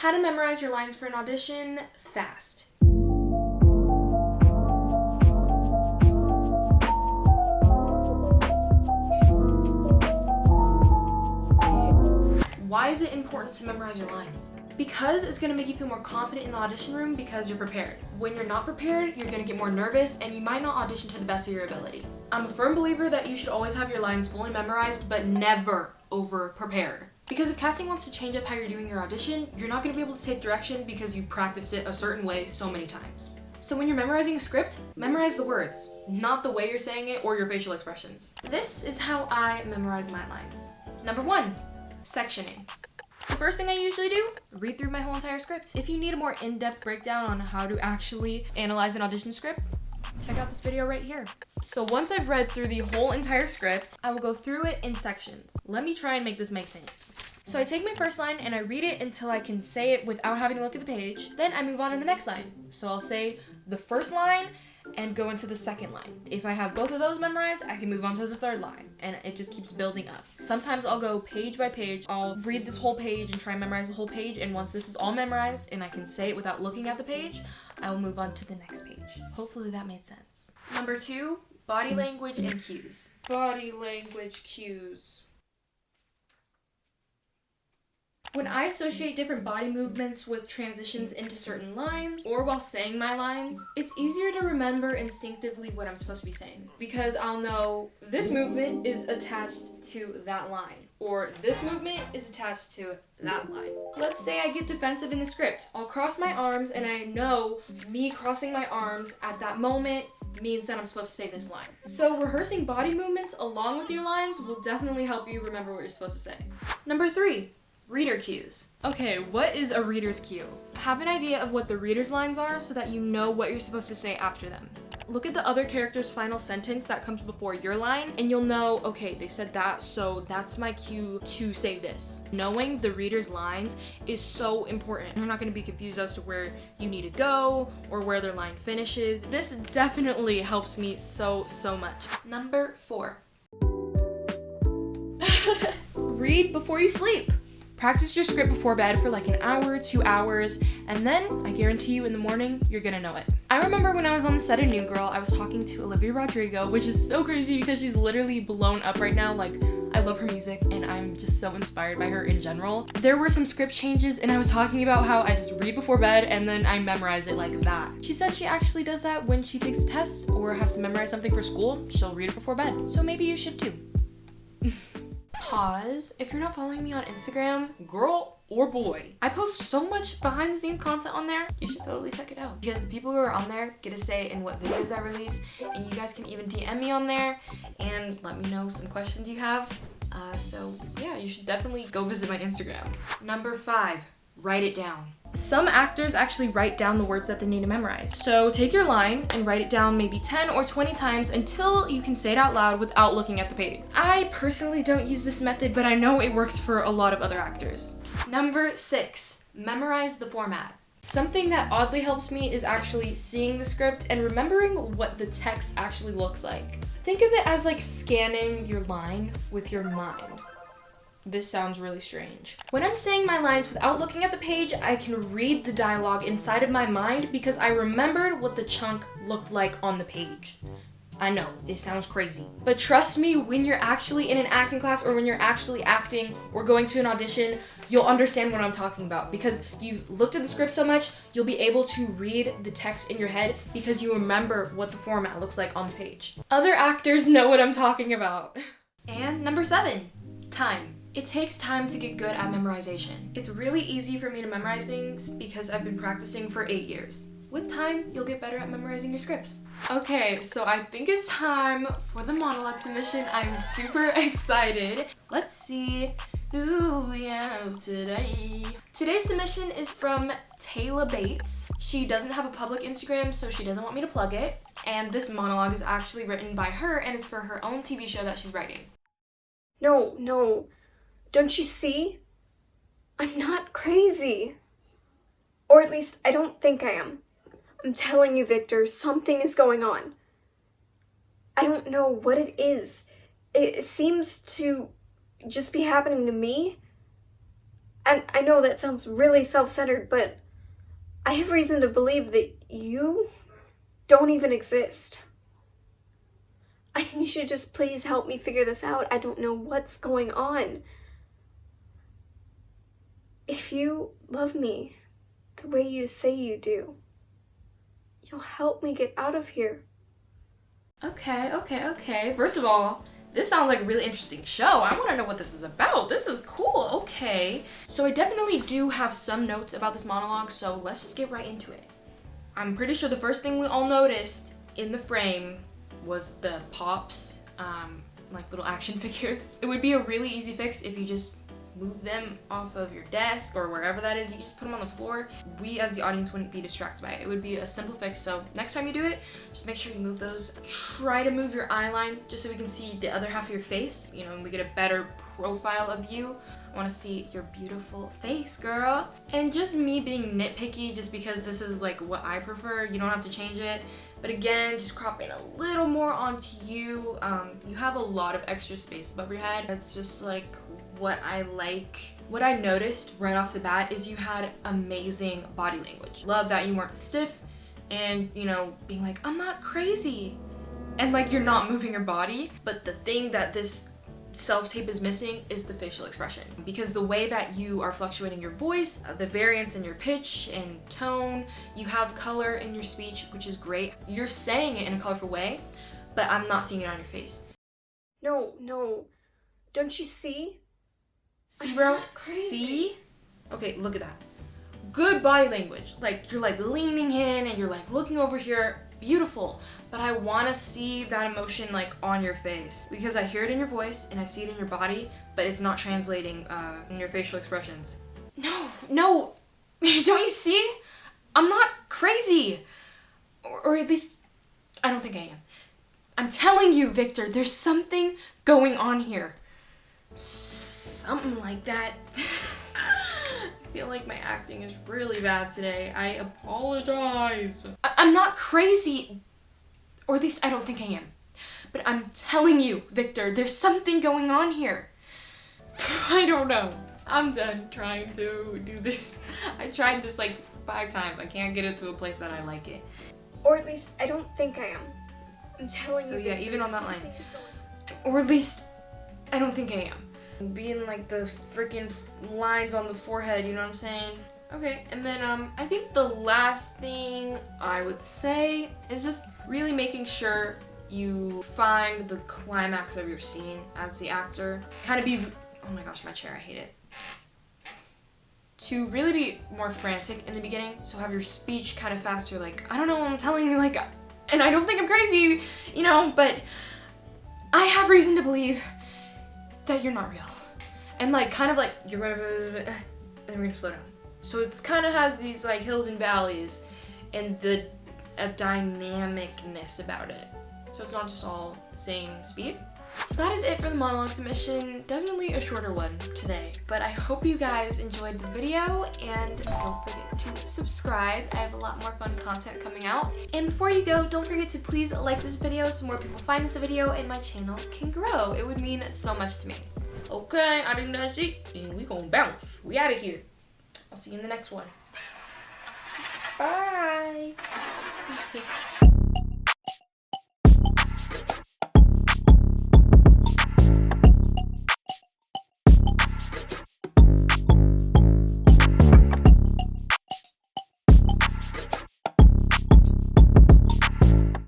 How to memorize your lines for an audition fast. Why is it important to memorize your lines? Because it's going to make you feel more confident in the audition room because you're prepared. When you're not prepared, you're going to get more nervous and you might not audition to the best of your ability. I'm a firm believer that you should always have your lines fully memorized, but never over prepared. Because if casting wants to change up how you're doing your audition, you're not going to be able to take direction because you practiced it a certain way so many times. So when you're memorizing a script, memorize the words, not the way you're saying it or your facial expressions. This is how I memorize my lines. Number 1, sectioning. The first thing I usually do, read through my whole entire script. If you need a more in-depth breakdown on how to actually analyze an audition script, check out this video right here. So once I've read through the whole entire script, I will go through it in sections. Let me try and make this make sense. So I take my first line and I read it until I can say it without having to look at the page. Then I move on to the next line. So I'll say the first line and go into the second line. If I have both of those memorized, I can move on to the third line, and it just keeps building up. Sometimes I'll go page by page. I'll read this whole page and try and memorize the whole page, and once this is all memorized and I can say it without looking at the page, I will move on to the next page. Hopefully that made sense. Number 2, body language and cues. Body language cues. When I associate different body movements with transitions into certain lines, or while saying my lines, it's easier to remember instinctively what I'm supposed to be saying. Because I'll know this movement is attached to that line, or this movement is attached to that line. Let's say I get defensive in the script. I'll cross my arms, and I know me crossing my arms at that moment means that I'm supposed to say this line. So rehearsing body movements along with your lines will definitely help you remember what you're supposed to say. Number 3. Reader cues. Okay, what is a reader's cue? Have an idea of what the reader's lines are so that you know what you're supposed to say after them. Look at the other character's final sentence that comes before your line and you'll know, okay, they said that, so that's my cue to say this. Knowing the reader's lines is so important. You're not going to be confused as to where you need to go or where their line finishes. This definitely helps me so much. Number 4. Read before you sleep. Practice your script before bed for like an hour, 2 hours, and then I guarantee you in the morning, you're gonna know it. I remember when I was on the set of New Girl, I was talking to Olivia Rodrigo, which is so crazy because she's literally blown up right now. Like, I love her music and I'm just so inspired by her in general. There were some script changes and I was talking about how I just read before bed and then I memorize it like that. She said she actually does that when she takes a test or has to memorize something for school. She'll read it before bed. So maybe you should too. Pause. If you're not following me on Instagram, girl or boy, I post so much behind the scenes content on there. You should totally check it out because the people who are on there get a say in what videos I release, and you guys can even DM me on there and let me know some questions you have. So yeah, you should definitely go visit my Instagram. Number 5, write it down. Some actors actually write down the words that they need to memorize. So take your line and write it down maybe 10 or 20 times until you can say it out loud without looking at the page. I personally don't use this method, but I know it works for a lot of other actors. Number 6, memorize the format. Something that oddly helps me is actually seeing the script and remembering what the text actually looks like. Think of it as like scanning your line with your mind. This sounds really strange. When I'm saying my lines without looking at the page, I can read the dialogue inside of my mind because I remembered what the chunk looked like on the page. I know, it sounds crazy. But trust me, when you're actually in an acting class or when you're actually acting or going to an audition, you'll understand what I'm talking about because you've looked at the script so much, you'll be able to read the text in your head because you remember what the format looks like on the page. Other actors know what I'm talking about. And number 7, time. It takes time to get good at memorization. It's really easy for me to memorize things because I've been practicing for 8 years. With time, you'll get better at memorizing your scripts. Okay, so I think it's time for the monologue submission. I'm super excited. Let's see who we have today. Today's submission is from Taylor Bates. She doesn't have a public Instagram, so she doesn't want me to plug it. And this monologue is actually written by her, and it's for her own TV show that she's writing. No. Don't you see? I'm not crazy. Or at least, I don't think I am. I'm telling you, Victor, something is going on. I don't know what it is. It seems to just be happening to me. And I know that sounds really self-centered, but I have reason to believe that you don't even exist. You should just please help me figure this out. I don't know what's going on. If you love me the way you say you do, you'll help me get out of here. Okay. First of all, this sounds like a really interesting show. I want to know what this is about. This is cool. Okay. So I definitely do have some notes about this monologue, so let's just get right into it. I'm pretty sure the first thing we all noticed in the frame was the pops, like little action figures. It would be a really easy fix if you just move them off of your desk or wherever that is. You can just put them on the floor. We as the audience wouldn't be distracted by it. It would be a simple fix. So next time you do it, just make sure you move those. Try to move your eye line just so we can see the other half of your face, you know, and we get a better profile of you. I want to see your beautiful face, girl. And just me being nitpicky just because this is like what I prefer. You don't have to change it. But again, just cropping a little more onto you. You have a lot of extra space above your head. That's just like what I like. What I noticed right off the bat is you had amazing body language. Love that you weren't stiff and, you know, being like, I'm not crazy. And like you're not moving your body. But the thing that this self-tape is missing is the facial expression, because the way that you are fluctuating your voice, the variance in your pitch and tone, you have color in your speech, which is great. You're saying it in a colorful way, but I'm not seeing it on your face. No. Don't you see? See, bro? See? Okay, look at that. Good body language. Like, you're like leaning in and you're like looking over here. Beautiful. But I want to see that emotion like on your face, because I hear it in your voice and I see it in your body, but it's not translating in your facial expressions. No. Don't you see? I'm not crazy. Or at least, I don't think I am. I'm telling you, Victor, there's something going on here. Something like that. I feel like my acting is really bad today. I apologize. I'm not crazy. Or at least I don't think I am. But I'm telling you, Victor, there's something going on here. I don't know. I'm done trying to do this. I tried this like 5 times. I can't get it to a place that I like it. Or at least I don't think I am. I'm telling you. So yeah, even on that line. Or at least I don't think I am. Being like the freaking lines on the forehead, you know what I'm saying? Okay, and then I think the last thing I would say is just really making sure you find the climax of your scene as the actor. Kind of be, oh my gosh, my chair, I hate it. To really be more frantic in the beginning, so have your speech kind of faster, like, I don't know, I'm telling you, like, and I don't think I'm crazy, you know, but I have reason to believe that you're not real. And like, kind of like, you're gonna, and we're gonna slow down. So it's kind of has these like hills and valleys and a dynamicness about it. So it's not just all the same speed. So that is it for the monologue submission. Definitely a shorter one today, but I hope you guys enjoyed the video, and don't forget to subscribe. I have a lot more fun content coming out. And before you go, don't forget to please like this video so more people find this video and my channel can grow. It would mean so much to me. Okay, I think that's it, and we gonna bounce. We out of here. I'll see you in the next one. Bye.